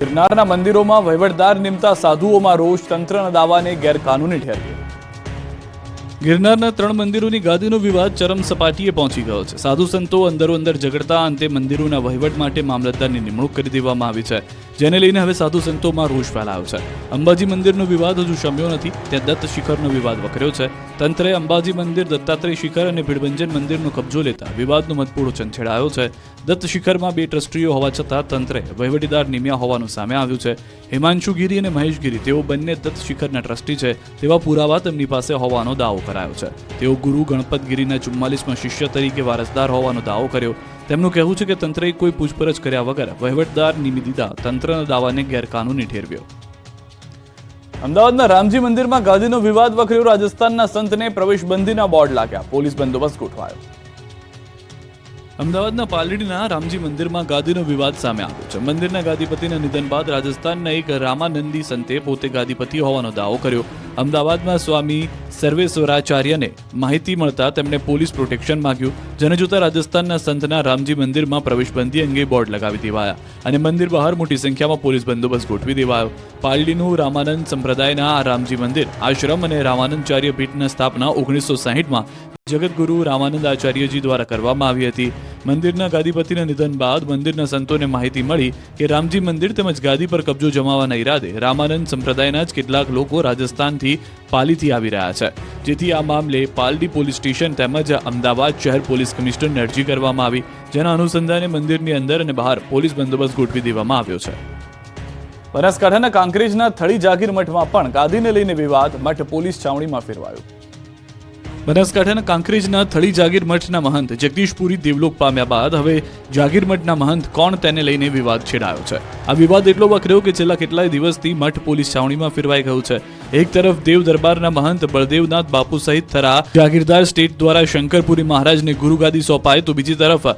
ગિરનારના મંદિરોમાં વહીવટદાર નિમતા સાધુઓમાં રોષ, તંત્રના દાવાને ગેરકાનૂની ઠેરવ્યો। ગિરનારના 3 મંદિરોની ગાદીનો વિવાદ ચરમ સપાટીએ પહોંચી ગયો છે। સાધુ સંતો અંદરો અંદર ઝઘડતા અંતે મંદિરોના વહીવટ માટે મામલતદારની નિમણૂક કરી દેવામાં આવી છે, જેને લઈને હવે સાધુ સંતોમાં રોષ ફેલાયો છે। અંબાજી મંદિરનો વિવાદ હજુ શમ્યો નથી, ત્યાં દત્ત શિખરનો વિવાદ વકર્યો છે। તંત્રે અંબાજી મંદિર, દત્તાત્રેય શિખર અને ભીડભંજન મંદિરનો કબજો લેતા વિવાદનો મતપૂડો છંછેડાયો છે। દત્ત શિખરમાં 2 ટ્રસ્ટીઓ હોવા છતાં તંત્રે વહીવટીદાર નિમ્યા હોવાનું સામે આવ્યું છે। હિમાંશુ ગિરી અને મહેશ ગિરી, તેઓ બંને દત્ત શિખરના ટ્રસ્ટી છે તેવા પુરાવા તેમની પાસે હોવાનો દાવો કરાયો છે। તેઓ ગુરુ ગણપત ગિરીના 44માં શિષ્ય તરીકે વારસદાર હોવાનો દાવો કર્યો। તેમનું કહેવું છે કે તંત્રએ કોઈ પૂછપરછ કર્યા વગર વહીવટદાર નિમી દીધા તંત્રના દાવાને ગેરકાનૂની ઠેરવ્યો। અમદાવાદના રામજી મંદિરમાં ગાદીનો વિવાદ વકર્યો। રાજસ્થાનના સંતને પ્રવેશબંધીના બોર્ડ લાગ્યા, પોલીસ બંદોબસ્ત ગોઠવાયો। અમદાવાદના પાલડીના રામજી મંદિરમાં ગાદીનો વિવાદ સામે આવ્યો છે। મંદિરના ગાદીપતિના નિધન બાદ રાજસ્થાનના એક રામાનંદી સંતે પોતે ગાદીપતિ હોવાનો દાવો કર્યો। અમદાવાદમાં સ્વામી સર્વેશ્વરાચાર્યને માહિતી મળતા તેમણે પોલીસ પ્રોટેક્શન માંગ્યું, જેને જોતા રાજસ્થાનના સંતના રામજી મંદિરમાં પ્રવેશબંધી અંગે બોર્ડ લગાવી દેવાયા અને મંદિર બહાર મોટી સંખ્યામાં પોલીસ બંદોબસ્ત ગોઠવી દેવાયો। પાલડીનું રામાનંદ સંપ્રદાયના આ રામજી મંદિર આશ્રમ અને રામાનંદાચાર્ય પીઠની સ્થાપના 1960માં જગતગુરુ રામાનંદ આચાર્યજી દ્વારા કરવામાં આવી હતી। મંદિરના ગાદીપતિના નિધન બાદ મંદિરના સંતોને માહિતી મળી કે રામજી મંદિર તેમજ ગાદી પર કબજો જમાવવાના ઈરાદે રામાનંદ સંપ્રદાયના જ કેટલાક લોકો રાજસ્થાનથી પાલીથી આવી રહ્યા છે, જેથી આ મામલે પાલડી પોલીસ સ્ટેશન તેમજ અમદાવાદ શહેર પોલીસ કમિશનરને અરજી કરવામાં આવી, જેના અનુસંધાને મંદિરની અંદર અને બહાર પોલીસ બંદોબસ્ત ગોઠવી દેવામાં આવ્યો છે। બનાસકાંઠાના કાંકરેજના થળી જાગીર મઠમાં પણ ગાદીને લઈને વિવાદ, મઠ પોલીસ છાવણીમાં ફેરવાયો। બનાસકાંઠાના કાંકરેજના થળી જાગીર મઠના મહંત જગદીશપુરી દેવલોક પામ્યા બાદ હવે જાગીર મઠના મહંત કોણ તેને લઈને વિવાદ છેડાયો છે। આ વિવાદ એટલો વકર્યો કે છેલ્લા કેટલાય દિવસથી મઠ પોલીસ છાવણીમાં ફેરવાઈ ગયું છે। એક તરફ દેવ દરબારના મહંત બળદેવનાથ બાપુ સહિત થરા જાગીરદાર સ્ટેટ દ્વારા શંકરપુરી મહારાજને ગુરુગાદી સોંપાય, તો બીજી તરફ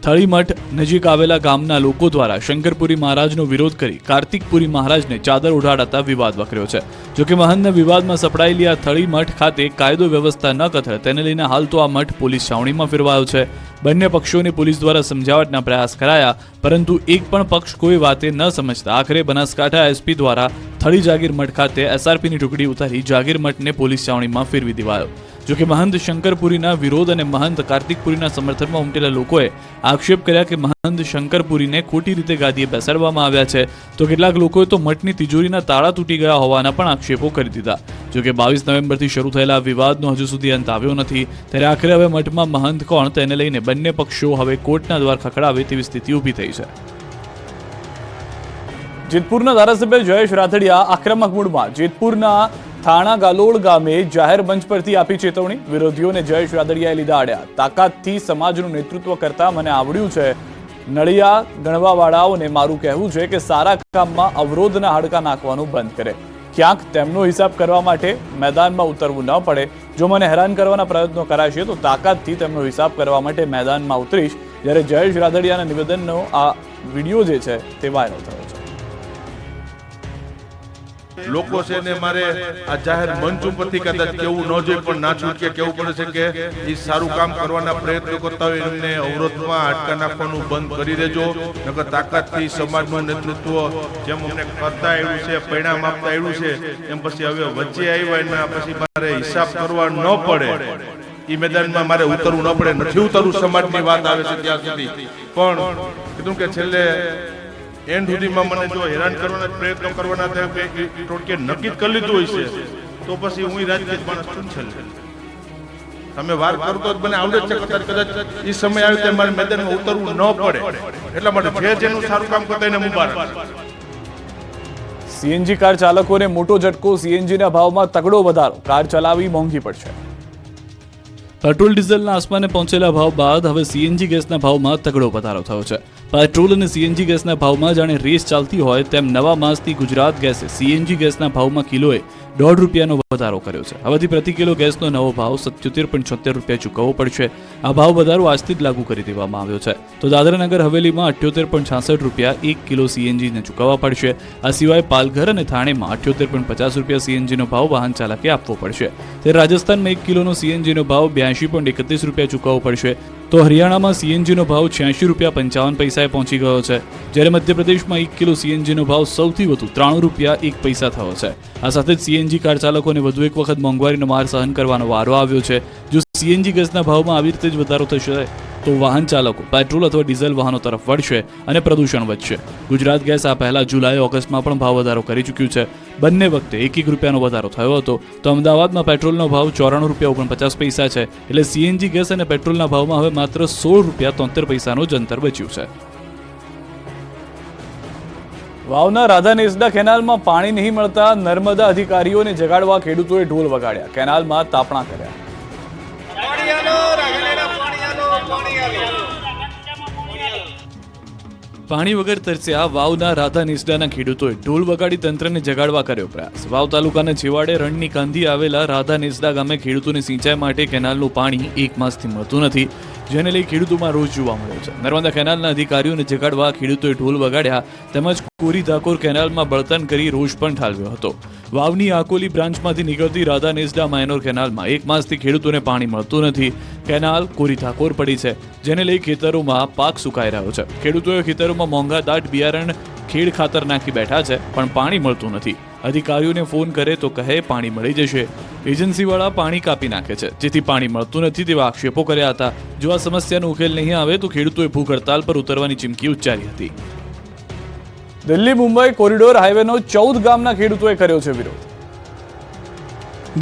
થળી મઠ નજીક આવેલા ગામના લોકો દ્વારા શંકરપુરી મહારાજનો વિરોધ કરી કાર્તિકપુરી મહારાજને ચાદર ઉડાડતા વિવાદ વકર્યો છે। જોકે મહંતના વિવાદમાં સપડાયેલી આ થળી મઠ ખાતે કાયદો વ્યવસ્થા ન કથળે, તેને લઈને હાલ તો આ મઠ પોલીસ છાવણીમાં ફેરવાયો છે। બંને પક્ષોને પોલીસ દ્વારા સમજાવટના પ્રયાસ કરાયા, પરંતુ એક પણ પક્ષ કોઈ વાતે ન સમજતા આખરે બનાસકાંઠા એસપી દ્વારા થળી જાગીર મઠ ખાતે એસઆરપીની ટુકડી ઉતારી જાગીર મઠને પોલીસ છાવણીમાં ફેરવી દેવાયો। જોકે મહંત શંકરપુરીના વિરોધ અને મહંત કાર્તિકપુરીના સમર્થનમાં ઉમટેલા લોકોએ આક્ષેપ કર્યા કે મહંત શંકરપુરીને ખોટી રીતે ગાદીએ બેસાડવામાં આવ્યા છે, તો કેટલાક લોકોએ તો મઠની તિજોરીના તાળા તૂટી ગયા હોવાના પણ આક્ષેપો કરી દીધા। જોકે 22 નવેમ્બરથી શરૂ થયેલા વિવાદનો હજુ સુધી અંત આવ્યો નથી, ત્યારે આખરે હવે મઠમાં મહંત કોણ તેને લઈને બંને પક્ષો હવે કોર્ટના દ્વાર ખખડાવે તેવી સ્થિતિ ઊભી થઈ છે। જેતપુરના ધારાસભ્ય જયેશ રાધડિયા આક્રમક મૂડમાં જેતપુરના થાણા ગાલોડ ગામે જાહેર મંચ પરથી આપી ચેતવણી। વિરોધીઓને જયેશ રાધડિયાએ લીધા આડ્યા। તાકાતથી સમાજનું નેતૃત્વ કરતા મને આવડ્યું છે। નળિયા ગણવાવાળાઓને મારું કહેવું છે કે સારા કામમાં અવરોધના હાડકા નાખવાનું બંધ કરે। ક્યાંક તેમનો હિસાબ કરવા માટે મેદાનમાં ઉતરવું ન પડે। જો મને હેરાન કરવાના પ્રયત્નો કરાશે તો તાકાતથી તેમનો હિસાબ કરવા માટે મેદાનમાં ઉતરીશ। જ્યારે જયેશ રાધડિયાના નિવેદનનો આ વિડીયો જે છે તે વાયરલ થયો છે। લોકો છે ને મારે આ જાહેર મંચ ઉપરથી કદાચ કેવું ન જોઈએ, પણ ના છૂટકે કેવું પડે છે કે એ સારું કામ કરવાના પ્રયત્નો કરતા હોય એમને અવરોધમાં હાડકા નાખવાનું બંધ કરી દેજો, નકર તાકાતથી સમાજનું નેતૃત્વ જેમ અમને કરતા આવ્યું છે, પરિણામ આપતા આવ્યું છે, એમ પછી હવે વચ્ચે આવ્યા એના પછી મારે હિસાબ કરવા ન પડે, એ મેદાનમાં મારે ઉતરવું ન પડે। નથી ઉતરવું, સમાજની વાત આવે છે ત્યાં સુધી, પણ કીધું કે છેલ્લે એન્ડ સુધીમાં મને જો હેરાન કરવાના પ્રયત્નો કરવાના ટોટકે નક્કી કરી લીધું હોય છે, તો પછી હું રાજકીય માણસ છું છેલ્લે તમે વાર કરતો મને આવડે છે, કદાચ એ સમય આવે ત્યારે મારે મેદાનમાં ઉતરવું ન પડે, એટલા માટે જે જેનું સારું કામ કરતા એને મુબારક। સીએનજી કાર ચાલકોને મોટો ઝટકો। સીએનજીના ભાવમાં તગડો વધારો, કાર ચલાવવી મોંઘી પડશે। પેટ્રોલ ડીઝલના આસમાને પહોંચેલા ભાવ બાદ હવે સીએનજી ગેસના ભાવમાં તગડો વધારો થયો છે। પેટ્રોલ અને સીએનજી ગેસના ભાવમાં જાણે રેસ ચાલતી હોય તેમ નવા માસથી ગુજરાત ગેસે સીએનજી ગેસના ભાવમાં કિલોએ ₹1.5નો વધારો કર્યો છે। હવેથી પ્રતિ કિલો ગેસનો નવો ભાવ ₹77.76 ચૂકવવો પડશે। આ ભાવ વધારો આજથી જ લાગુ કરી દેવામાં આવ્યો છે, તો દાદરાનગર હવેલીમાં ₹78.66 1 કિલો સીએનજીને ચૂકવવા પડશે। આ સિવાય પાલઘર અને થાણેમાં ₹78.50 સીએનજીનો ભાવ વાહન ચાલકે આપવો પડશે। ત્યારે રાજસ્થાનમાં 1 કિલોનો સીએનજીનો ભાવ ₹82.31 ચૂકવવો પડશે। તો હરિયાણામાં સીએનજીનો ભાવ 86.55 પહોંચી ગયો છે, જ્યારે મધ્યપ્રદેશમાં 1 કિલો સીએનજીનો ભાવ સૌથી વધુ 93 રૂપિયા 1 પૈસા થયો છે. આ સાથે જ સીએનજી કાર ચાલકોને વધુ એક વખત મોંઘવારીનો માર સહન કરવાનો વારો આવ્યો છે. જો સીએનજી ગેસના ભાવમાં આવી રીતે જ વધારો થશે તો વાહન ચાલકો પેટ્રોલ અથવા ડીઝલ વાહનો તરફ વળશે અને પ્રદૂષણ વધશે. ગુજરાત ગેસ આ પહેલા જુલાઈ ઓગસ્ટમાં પણ ભાવ વધારો કરી ચૂક્યું છે. બંને વખતે 1 રૂપિયાનો વધારો થયો હતો. તો અમદાવાદમાં પેટ્રોલનો ભાવ 94 રૂપિયા 49 પૈસા છે, એટલે સીએનજી ગેસ અને પેટ્રોલના ભાવમાં હવે માત્ર 16 રૂપિયા 73 પૈસાનું જ અંતર બચ્યું છે. વાવના રાધા નેસડા કેનાલમાં પાણી નહીં મળતા નર્મદા અધિકારીઓને જગાડવા ખેડૂતોએ ઢોલ વગાડ્યા, કેનાલમાં તાપણા કર્યા. પાણી વગર તરસ્યા વાવના રાધા નેસડાના ખેડૂતોએ ઢોલ વગાડી તંત્રને જગાડવા કર્યો પ્રયાસ. વાવ તાલુકાના છેવાડે રણની કાંધી આવેલા રાધા નેસડા ગામે ખેડૂતોને સિંચાઈ માટે કેનાલનું પાણી 1 માસથી મળતું નથી, જેને લઈ ખેડૂતોમાં રોષ જોવા મળ્યો છે. નર્મદા કેનાલના અધિકારીઓને જગાડવા ખેડૂતોએ ઢોલ વગાડ્યા તેમજ કોરી ધાકોર કેનાલમાં બળતણ કરી રોષ પણ ઠાલવ્યો હતો. વાવની આકોલી બ્રાન્ચમાંથી નીકળતી રાધા નેસડા માઇનોર કેનાલમાં 1 માસથી ખેડૂતોને પાણી મળતું નથી. કેનાલ કોરી ધાકોર પડી છે, જેને લઈ ખેતરોમાં પાક સુકાઈ રહ્યો છે. ખેડૂતોએ ખેતરોમાં મોંઘા દાટ બિયારણ ખેડ ખાતર નાખી બેઠા છે, પણ પાણી મળતું નથી. અધિકારીઓને ફોન કરે તો કહે પાણી મળી જશે. એજન્સીવાળા પાણી કાપી નાખે છે, જેથી પાણી મળતું નથી તેવા આક્ષેપો કર્યા હતા. જો આ સમસ્યાનો ઉકેલ નહીં આવે તો ખેડૂતોએ ભૂખ હડતાલ પર ઉતરવાની ચીમકી ઉચ્ચારી હતી. દિલ્હી મુંબઈ કોરિડોર હાઈવેનો 14 ગામના ખેડૂતોએ કર્યો છે વિરોધ.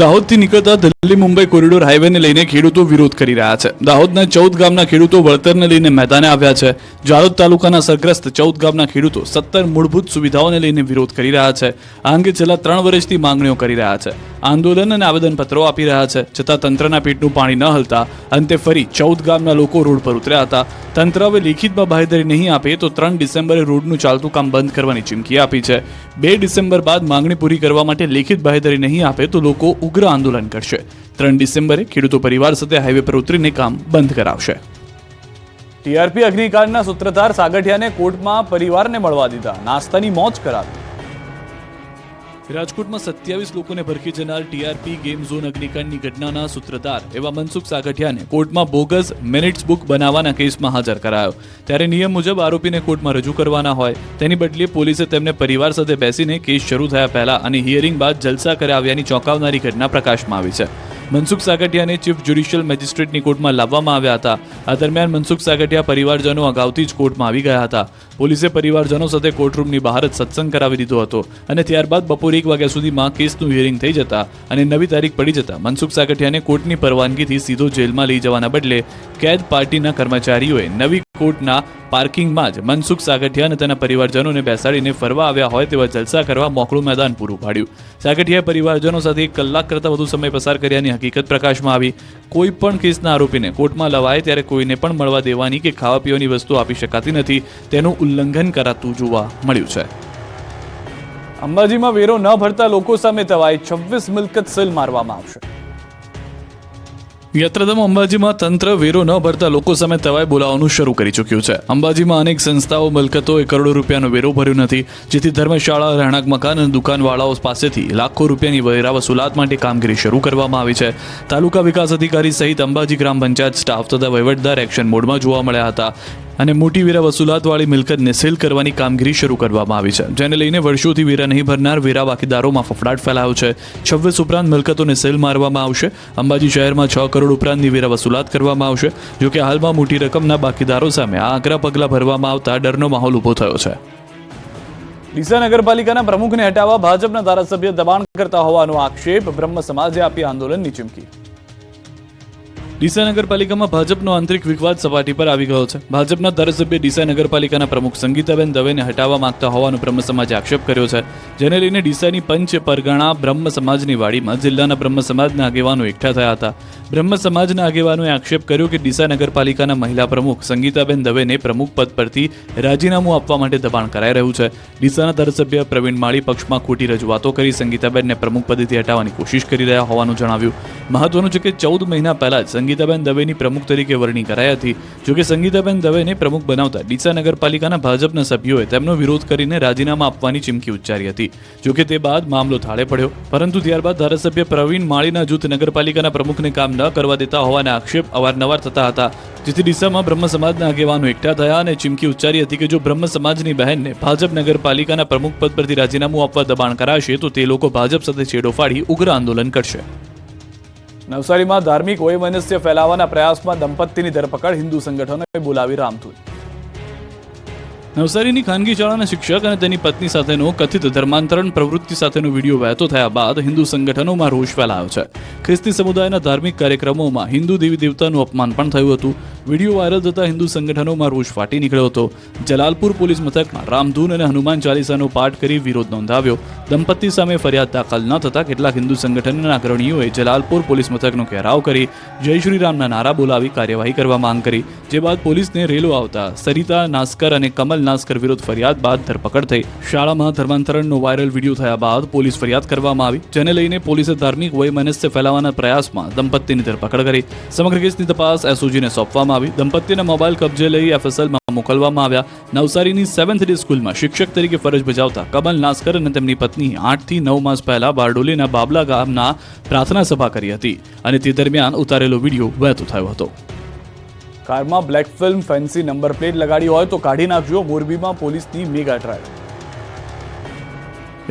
દાહોદથી નીકળતા દિલ્હી મુંબઈ કોરિડોર હાઈવેને લઈને ખેડૂતો વિરોધ કરી રહ્યા છે. દાહોદના 14 ગામના ખેડૂતો વળતરને લઈને મેદાને આવ્યા છે. જાલોદ તાલુકાના સરગ્રસ્ત 14 ગામના ખેડૂતો 17 મૂળભૂત સુવિધાઓને લઈને વિરોધ કરી રહ્યા છે. આ અંગે છેલ્લા 3 વર્ષથી માંગણીઓ કરી રહ્યા છે. આંદોલન અને આવેદનપત્રો આપી રહ્યા છે, છતાં તંત્રના પેટનું પાણી ન હલતા અંતે ફરી 14 ગામના લોકો રોડ પર ઉતર્યા હતા. તંત્ર હવે લેખિતમાં બાંહેધરી નહીં આપે તો 3 ડિસેમ્બરે રોડનું ચાલતું કામ બંધ કરવાની ચીમકી આપી છે. 2 ડિસેમ્બર બાદ માંગણી પૂરી કરવા માટે લેખિત બાંહેધરી નહીં આપે તો લોકો ઉગ્ર આંદોલન કરશે. 3 ડિસેમ્બરે ખેડૂતો પરિવાર સાથે હાઈવે પર ઉતરીને કામ બંધ કરાવશે. ટીઆરપી અગ્નિકાંડના સૂત્રધાર સાગઠિયાને કોર્ટમાં પરિવારને મળવા દીધા, નાસ્તાની મોજ કરાવી. રાજકોટમાં 27 લોકોને ભરખી જનાર ટીઆરપી ગેમ ઝોન અગ્નિકાંડની ઘટનાના સૂત્રધાર એવા મનસુખ સાગઠિયાને કોર્ટમાં બોગસ મિનિટ્સ બુક બનાવવાના કેસમાં હાજર કરાયો. ત્યારે નિયમ મુજબ આરોપીને કોર્ટમાં રજૂ કરવાના હોય, તેની બદલે પોલીસે તેમને પરિવાર સાથે બેસીને કેસ શરૂ થયા પહેલા અને હિયરિંગ બાદ જલસા કરાવ્યાની ચોંકાવનારી ઘટના પ્રકાશમાં આવી છે. મનસુખ સાગઠિયાને ચીફ જ્યુડિશિયલ મેજિસ્ટ્રેટની કોર્ટમાં લાવવામાં આવ્યા હતા. આ દરમિયાન મનસુખ સાગઠિયા પરિવારજનો અગાઉથી જ કોર્ટમાં આવી ગયા હતા. પોલીસે પરિવારજનો સાથે કોર્ટરૂમની બહાર જ સત્સંગ કરાવી દીધો હતો અને ત્યારબાદ બપોરે 1 વાગ્યા સુધીમાં કેસનું હિયરિંગ થઈ જતા અને નવી તારીખ પડી જતા મનસુખ સાગઠિયાને કોર્ટની પરવાનગીથી સીધો જેલમાં લઈ જવાના બદલે કેદ પાર્ટીના કર્મચારીઓએ નવી કોર્ટના પાર્કિંગમાં જ મનસુખ સાગઠિયા અને તેના પરિવારજનોને બેસાડીને ફરવા આવ્યા હોય તેવા જલસા કરવા મોકળું મેદાન પૂરું પાડ્યું. સાગઠિયાએ પરિવારજનો સાથે 1 કલાક કરતાં વધુ સમય પસાર કર્યાની હકીકત પ્રકાશમાં આવી. કોઈ પણ કેસના આરોપીને કોર્ટમાં લવાય ત્યારે કોઈને પણ મળવા દેવાની કે ખાવા પીવાની વસ્તુ આપી શકાતી નથી, તેનું ઉલ્લંઘન કરાતું જોવા મળ્યું છે. અંબાજીમાં વેરો ન ભરતા લોકો સામે તવાઈ 26 મિલકત સીલ મારવામાં આવશે. યાત્રાધામ અંબાજીમાં તંત્ર વેરો ન ભરતા લોકો સામે તવાઈ બોલાવવાનું શરૂ કરી ચૂક્યું છે. અંબાજીમાં અનેક સંસ્થાઓ મિલકતોએ કરોડો રૂપિયાનો વેરો ભર્યો નથી, જેથી ધર્મશાળા, રહેણાંક મકાન અને દુકાનવાળાઓ પાસેથી લાખો રૂપિયાની વેરા વસૂલાત માટે કામગીરી શરૂ કરવામાં આવી છે. તાલુકા વિકાસ અધિકારી સહિત અંબાજી ગ્રામ પંચાયત સ્ટાફ તથા વહીવટદાર એક્શન મોડમાં જોવા મળ્યા હતા અને મોટી વેરા વસૂલાતવાળી મિલકતને સીલ કરવાની કામગીરી શરૂ કરવામાં આવી છે, જેને લઈને વર્ષોથી વેરા નહીં ભરનાર વેરા બાકીદારોમાં ફફડાટ ફેલાયો છે. 26 ઉપરાંત મિલકતોને સીલ મારવામાં આવશે. અંબાજી શહેરમાં 6 કરોડ ઉપરાંતની વેરા વસૂલાત કરવામાં આવશે. જોકે હાલમાં મોટી રકમના બાકીદારો સામે આ આકરા પગલાં ભરવામાં આવતા ડરનો માહોલ ઊભો થયો છે. ડીસા નગરપાલિકાના પ્રમુખને હટાવવા ભાજપના ધારાસભ્ય દબાણ કરતા હોવાનો આક્ષેપ, બ્રહ્મ સમાજે આપી આંદોલનની ચીમકી. ડીસા નગરપાલિકામાં ભાજપનો આંતરિક વિવાદ સપાટી પર આવી ગયો છે. ભાજપના ધારાસભ્ય ડીસા નગરપાલિકાના પ્રમુખ સંગીતાબેન દવેને હટાવવા માંગતા હોવાનો બ્રહ્મ સમાજે આક્ષેપ કર્યો છે, જેને લઈને ડીસાની પંચ પરગણા બ્રહ્મ સમાજની વાડીમાં જિલ્લાના બ્રહ્મ સમાજના આગેવાનો એકઠા થયા હતા. બ્રહ્મ સમાજના આગેવાનોએ આક્ષેપ કર્યો કે ડીસા નગરપાલિકાના મહિલા પ્રમુખ સંગીતાબેન દવેને પ્રમુખ પદ પરથી રાજીનામું આપવા માટે દબાણ કરાઈ રહ્યું છે. ડીસાના ધારાસભ્ય પ્રવીણ માળી પક્ષમાં ખોટી રજૂઆતો કરી સંગીતાબેનને પ્રમુખ પદેથી હટાવવાની કોશિશ કરી રહ્યા હોવાનું જણાવ્યું. મહત્વનું છે કે 14 મહિના પહેલા જ સંગીતાબેન દવેની પ્રમુખ તરીકે વરણી કરાઈ હતી. જોકે સંગીતાબેન દવેને પ્રમુખ બનાવતા ડીસા નગરપાલિકાના ભાજપના સભ્યોએ તેમનો વિરોધ કરીને રાજીનામા આપવાની ચીમકી ઉચ્ચારી હતી. જોકે તે બાદ મામલો થાળે પડ્યો, પરંતુ ત્યારબાદ ધારાસભ્ય પ્રવીણ માળીના જૂથ નગરપાલિકાના પ્રમુખને કામ ન કરવા દેતા હોવાના આક્ષેપ અવારનવાર થતા હતા, જેથી ડીસામાં બ્રહ્મ સમાજના આગેવાનો એકઠા થયા અને ચીમકી ઉચ્ચારી હતી કે જો બ્રહ્મ સમાજની બહેનને ભાજપ નગરપાલિકાના પ્રમુખ પદ પરથી રાજીનામું આપવા દબાણ કરાશે તો તે લોકો ભાજપ સાથે છેડો ફાડી ઉગ્ર આંદોલન કરશે. નવસારીમાં ધાર્મિક વૈમનસ્ય ફેલાવવાના પ્રયાસમાં દંપતીની ધરપકડ, હિન્દુ સંગઠનોએ બોલાવી રામધૂન. નવસારીની ખાનગી શાળાના શિક્ષક અને તેની પત્ની સાથેનો કથિત ધર્માંતરણ પ્રવૃત્તિ સાથેનો વિડીયો વહેતો થયા બાદ હિન્દુ સંગઠનોમાં રોષ ફેલાયો છે. ખ્રિસ્તી સમુદાયના ધાર્મિક કાર્યક્રમોમાં હિન્દુ દેવી દેવતાનું અપમાન પણ થયું હતું. વિડીયો વાયરલ થતા હિન્દુ સંગઠનોમાં રોષ ફાટી નીકળ્યો હતો. જલાલપુર પોલીસ મથકમાં રામધૂન અને હનુમાન ચાલીસાનો પાઠ કરી વિરોધ નોંધાવ્યો. દંપતી સામે ફરિયાદ દાખલ ન થતા કેટલાક હિન્દુ સંગઠનના અગ્રણીઓએ જલાલપુર પોલીસ મથકનો ઘેરાવ કરી જય શ્રી રામના નારા બોલાવી કાર્યવાહી કરવા માંગ કરી, જે બાદ પોલીસને રેલો આવતા સરિતા નાસ્કર અને કમલ નાસ્કર વિરુદ્ધ ફરિયાદ બાદ ધરપકડ થઈ. શાળામાં ધર્માંતરણનો વાયરલ વિડીયો થયા બાદ પોલીસ ફરિયાદ કરવામાં આવી, જેને લઈને પોલીસે ધાર્મિક વૈમનસ્ય ફેલાવવાના પ્રયાસમાં દંપતીની ધરપકડ કરી. સમગ્ર કેસની તપાસ એસઓજીને સોંપવામાં આવી. દંપતીના મોબાઈલ કબજે લઈ એફએસએલમાં મોકલવામાં આવ્યા. નવસારીની 7th ડે સ્કૂલમાં શિક્ષક તરીકે ફરજ બજાવતા કમલ નાસ્કર અને તેમની પત્ની 8 થી 9 માસ પહેલા બારડોલીના બાબલા ગામના પ્રાર્થના સભા કરી હતી અને તે દરમિયાન ઉતારેલો વિડીયો વહેતો થયો હતો. કારમાં black film fancy number plate લગાડી હોય તો કાઢી નાખજો, મોરબીમાં પોલીસની મેગા ડ્રાઈવ.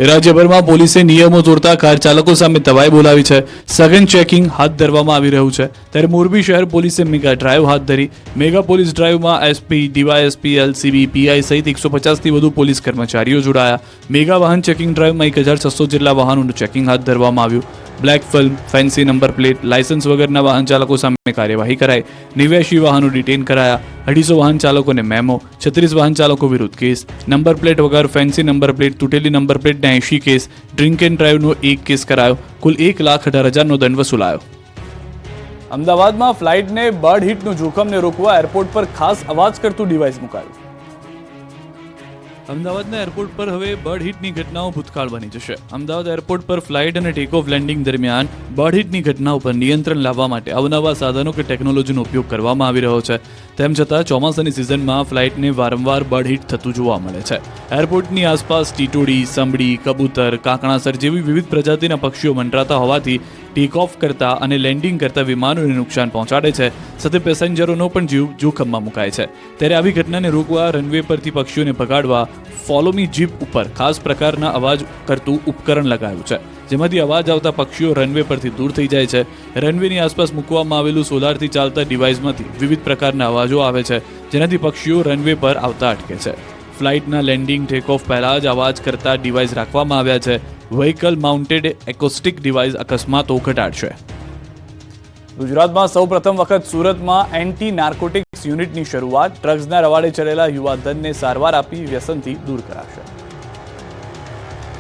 રાજ્યભરમાં પોલીસે નિયમો તોડતા કાર ચાલકો સામે તવાઈ બોલાવી છે. સઘન ચેકિંગ હાથ ધરવામાં આવી રહ્યું છે, ત્યારે મોરબી શહેર પોલીસે મેગા ડ્રાઈવ હાથ ધરી. મેગા પોલીસ ડ્રાઈવમાં એસપી, ડીવાયએસપી, એલસીબી, પીઆઈ સહિત 150થી વધુ પોલીસ કર્મચારીઓ જોડાયા. મેગા વાહન ચેકિંગ ડ્રાઈવમાં 1600 જેટલા વાહનોનું ચેકિંગ હાથ ધરવામાં આવ્યું. Black film, fancy number plate, licence વગરના વાહન ચાલકો સામે કાર્યવાહી કરાઈ. 89 વાહનો ડિટેન કરાયા. 250 વાહન ચાલકોને મેમો, 36 વાહન ચાલકો વિરુદ્ધ કેસ, નંબર પ્લેટ વગર ફેન્સી નંબર પ્લેટ, તૂટેલી નંબર પ્લેટના 80 કેસ, ડ્રિંક એન્ડ ડ્રાઈવનો 1 કેસ કરાયો. કુલ 1,18,000નો દંડ વસૂલાયો. અમદાવાદમાં ફ્લાઇટને બર્ડ હિટનું જોખમને રોકવા એરપોર્ટ પર ખાસ અવાજ કરતું ડિવાઇસ મુકાયું. અમદાવાદના એરપોર્ટ પર હવે બર્ડ હિટની ઘટનાઓ ભૂતકાળ બની જશે. અમદાવાદ એરપોર્ટ પર ફ્લાઇટ અને ટેક ઓફ લેન્ડિંગ દરમિયાન બર્ડ હિટની ઘટનાઓ પર નિયંત્રણ લાવવા માટે અવનવા સાધનો કે ટેકનોલોજીનો ઉપયોગ કરવામાં આવી રહ્યો છે. તેમ છતાં ચોમાસાની સિઝનમાં ફ્લાઇટને વારંવાર બર્ડ હિટ થતું જોવા મળે છે. એરપોર્ટની આસપાસ ટીટોડી, સંભડી, કબૂતર, કાંકણાસર જેવી વિવિધ પ્રજાતિના પક્ષીઓ મંડરાતા હોવાથી ટેક ઓફ કરતા અને લેન્ડિંગ કરતા વિમાનોને નુકસાન પહોંચાડે છે, સાથે પેસેન્જરોનો પણ જીવ જોખમમાં મુકાય છે. ત્યારે આવી ઘટનાને રોકવા રનવે પરથી પક્ષીઓને ભગાડવા ફોલો મી જીપ ઉપર ખાસ પ્રકારના અવાજ કરતું ઉપકરણ લગાવ્યું છે, જેમાંથી અવાજ આવતા પક્ષીઓ રનવે પરથી દૂર થઈ જાય છે. રનવેની આસપાસ મૂકવામાં આવેલું સોલારથી ચાલતા ડિવાઇસમાંથી વિવિધ પ્રકારના અવાજો આવે છે, જેનાથી પક્ષીઓ રનવે પર આવતા અટકે છે. ફ્લાઇટના લેન્ડિંગ, ટેક ઓફ પહેલા જ અવાજ કરતા ડિવાઇસ રાખવામાં આવ્યા છે. વ્હીકલ માઉન્ટેડ એકોસ્ટિક ડિવાઇસ અકસ્માતો ઘટાડશે. ગુજરાતમાં સૌપ્રથમ વખત સુરતમાં એન્ટી નાર્કોટિક્સ યુનિટની શરૂઆત. ડ્રગ્સના રવાડે ચડેલા યુવાધનને સારવાર આપી વ્યસનથી દૂર કરાશે.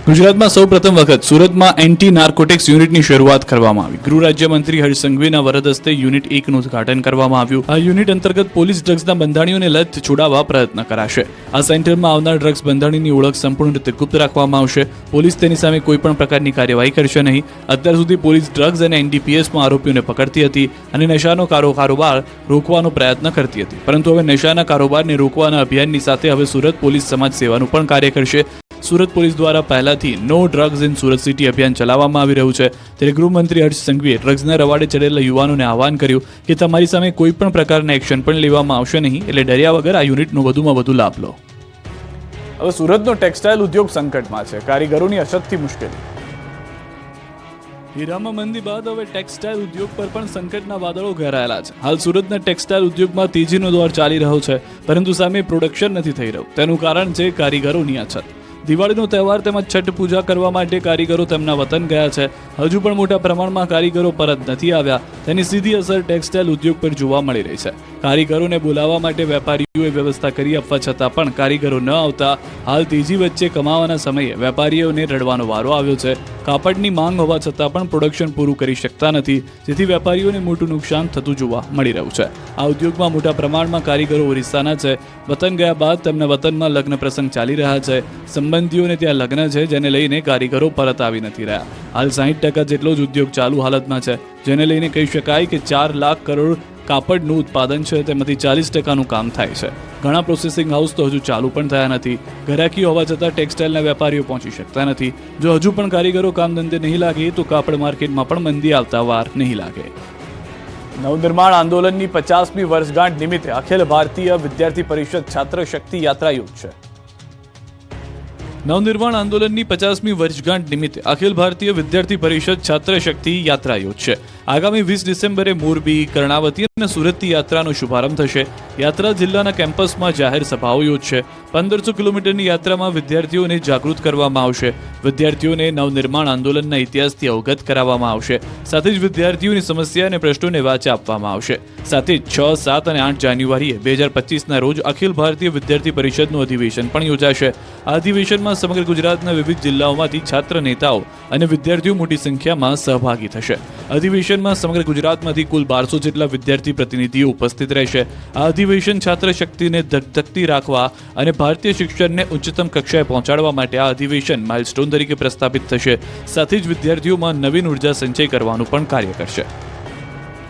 ગુજરાતમાં સૌપ્રથમ વખત સુરતમાં એન્ટી નાર્કોટિક્સ યુનિટની શરૂઆત કરવામાં આવી. ગૃહ રાજ્યમંત્રી હર્ષ સંઘવીના વરદ હસ્તે યુનિટ 1નું ઉદ્ઘાટન કરવામાં આવ્યું. આ યુનિટ અંતર્ગત પોલીસ ડ્રગ્સના બંધાણીઓને લત છોડાવવા પ્રયત્ન કરાશે. આ સેન્ટરમાં આવનાર ડ્રગ્સ બંધાણીની ઓળખ સંપૂર્ણ રીતે ગુપ્ત રાખવામાં આવશે. પોલીસ તેની સામે કોઈ પણ પ્રકારની કાર્યવાહી કરશે નહીં. અત્યાર સુધી પોલીસ ડ્રગ્સ અને એનડીપીએસમાં આરોપીઓને પકડતી હતી અને નશાનો કારોબાર રોકવાનો પ્રયત્ન કરતી હતી, પરંતુ હવે નશાના કારોબારને રોકવાના અભિયાનની સાથે હવે સુરત પોલીસ સમાજ સેવાનું પણ કાર્ય કરશે. સુરત પોલીસ દ્વારા પહેલાથી no drugs in Surat city અભિયાન ચલાવવામાં આવી રહ્યું છે. ત્યારે ગૃહમંત્રી હર્ષ સંઘવીએ ડ્રગ્સના રવાડે ચડેલા યુવાનોને આહવાન કર્યું કે તમારી સામે કોઈ પણ પ્રકારના એક્શન પણ લેવામાં આવશે નહીં, એટલે ડર્યા વગર આ યુનિટનો વધુમાં વધુ લાભ લો. હવે સુરતનો ટેક્સટાઇલ ઉદ્યોગ સંકટમાં છે. કારીગરોની અછતથી મુશ્કેલી. હીરામાં મંદી બાદ હવે ટેક્સટાઇલ ઉદ્યોગ પર પણ સંકટના વાદળો ઘેરાયેલા છે. હાલ સુરતના ટેક્સટાઇલ ઉદ્યોગમાં તેજીનો દોર ચાલી રહ્યો છે, પરંતુ સામે પ્રોડક્શન નથી થઈ રહ્યું. તેનું કારણ છે કારીગરોની અછત. દિવાળીનો તહેવાર તેમજ છઠ પૂજા કરવા માટે કારીગરો તેમના વતન ગયા છે. હજુ પણ મોટા પ્રમાણમાં કારીગરો પરત નથી આવ્યા. તેની સીધી અસર ટેક્સટાઇલ ઉદ્યોગ પર જોવા મળી રહી છે. કારીગરોને બોલાવવા માટે વેપારીઓએ વ્યવસ્થા કરી આપવા છતાં પણ કારીગરો ન આવતા હાલ તેજી વચ્ચે કમાવાના સમયે વેપારીઓને રડવાનો વારો આવ્યો છે. કાપડની માંગ હોવા છતાં પણ પ્રોડક્શન પૂરું કરી શકતા નથી, જેથી વેપારીઓને મોટું નુકસાન થતું જોવા મળી રહ્યું છે. આ ઉદ્યોગમાં મોટા પ્રમાણમાં કારીગરો ઓરિસ્સાના છે. વતન ગયા બાદ તેમના વતનમાં લગ્ન પ્રસંગ ચાલી રહ્યા છે. સંબંધીઓને ત્યાં લગ્ન છે, જેને લઈને કારીગરો પરત આવી નથી રહ્યા. હાલ 60% જેટલો જ ઉદ્યોગ ચાલુ હાલતમાં છે, જેને લઈને કહી શકાય કે 4 લાખ કરોડ કાપડનું ઉત્પાદન છે, તેમાંથી 40%નું કામ થાય છે. ઘણા પ્રોસેસિંગ હાઉસ તો હજુ ચાલુ પણ થયા નથી. ઘરાકી હોવા છતાં ટેક્સટાઇલના વેપારીઓ પહોંચી શકતા નથી. જો હજુ પણ કારીગરો કામ ધંધે નહીં લાગે તો કાપડ માર્કેટમાં પણ મંદી આવતા વાર નહીં લાગે. નવનિર્માણ આંદોલનની 50મી વર્ષગાંઠ નિમિત્તે અખિલ ભારતીય વિદ્યાર્થી પરિષદ છાત્ર શક્તિ યાત્રા યોજશે. નવનિર્માણ આંદોલનની 50મી વર્ષગાંઠ નિમિત્તે અખિલ ભારતીય વિદ્યાર્થી પરિષદ છાત્ર શક્તિ યાત્રા યોજશે. આગામી 20 ડિસેમ્બરે મોરબી, કર્ણાવતી અને સુરતથી યાત્રાનો શુભારંભ થશે. યાત્રા જિલ્લાના કેમ્પસમાં જાહેર સભાઓ યોજશે. 1500 કિલોમીટરની યાત્રામાં વિદ્યાર્થીઓને જાગૃત કરવામાં આવશે. વિદ્યાર્થીઓને નવનિર્માણ આંદોલનના ઇતિહાસથી અવગત કરાવવામાં આવશે. સાથે જ વિદ્યાર્થીઓની સમસ્યા અને પ્રશ્નોને વાચા આપવામાં આવશે. સાથે જ 6, 7 અને 8 જાન્યુઆરીએ 2025ના રોજ અખિલ ભારતીય વિદ્યાર્થી પરિષદનું અધિવેશન પણ યોજાશે. આ અધિવેશનમાં સમગ્ર ગુજરાતના વિવિધ જિલ્લાઓમાંથી છાત્ર નેતાઓ અને વિદ્યાર્થીઓ મોટી સંખ્યામાં સહભાગી થશે. અધિવેશનમાં સમગ્ર ગુજરાતમાંથી કુલ 1200 જેટલા વિદ્યાર્થી પ્રતિનિધિઓ ઉપસ્થિત રહેશે. આ અધિવેશન છાત્ર શક્તિને ધગધગતી રાખવા અને ભારતીય શિક્ષણને ઉચ્ચતમ કક્ષાએ પહોંચાડવા માટે આ અધિવેશન માઇલસ્ટોન તરીકે પ્રસ્થાપિત થશે. સાથે જ વિદ્યાર્થીઓમાં નવીન ઉર્જા સંચય કરવાનું પણ કાર્ય કરશે.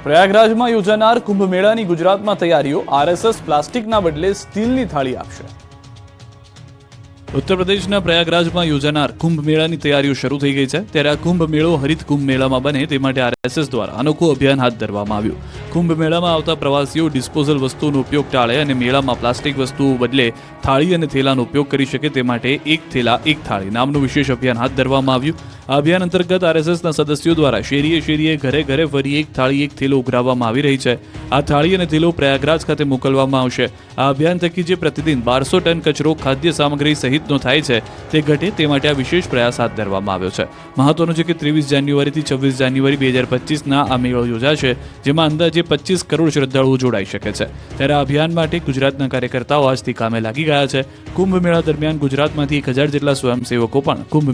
પ્રયાગરાજમાં યોજાનાર કુંભ મેળાની ગુજરાતમાં તૈયારીઓ. આરએસએસ પ્લાસ્ટિકના બદલે સ્ટીલની થાળી આપશે. ઉત્તર પ્રદેશના પ્રયાગરાજમાં યોજાનાર કુંભ મેળાની તૈયારીઓ શરૂ થઈ ગઈ છે. ત્યારે આ કુંભ મેળો હરિત કુંભ મેળામાં બને તે માટે આરએસએસ દ્વારા અનોખું અભિયાન હાથ ધરવામાં આવ્યું. કુંભ મેળામાં આવતા પ્રવાસીઓ ડિસ્પોઝલ વસ્તુઓનો ઉપયોગ ટાળે અને મેળામાં પ્લાસ્ટિક વસ્તુઓ બદલે થાળી અને થેલાનો ઉપયોગ કરી શકે તે માટે એક થેલા એક થાળી નામનું વિશેષ અભિયાન હાથ ધરવામાં આવ્યું. આ અભિયાન અંતર્ગત આરએસએસના સદસ્યો દ્વારા શેરીએ શેરીએ ઘરે ઘરે ફરી એક થાળી એક થેલો ઉઘરાવવામાં આવી રહી છે. આ થાળી અને થેલો પ્રયાગરાજ ખાતે મોકલવામાં આવશે. આ અભિયાન થકી જે પ્રતિદિન 1200 ટન કચરો ખાદ્ય સામગ્રી સહિતનો થાય છે તે ઘટે તે માટે આ વિશેષ પ્રયાસ હાથ ધરવામાં આવ્યો છે. મહત્વનું છે કે 23 જાન્યુઆરીથી 26 જાન્યુઆરી 2025ના આ મેળો યોજાશે, જેમાં અંદાજે 25 કરોડ શ્રદ્ધાળુઓ જોડાઈ શકે છે. ત્યારે આ અભિયાન માટે ગુજરાતના કાર્યકર્તાઓ આજથી કામે લાગી ગયા છે. કુંભ મેળા દરમિયાન ગુજરાતમાંથી 1000 જેટલા સ્વયંસેવકો પણ કુંભ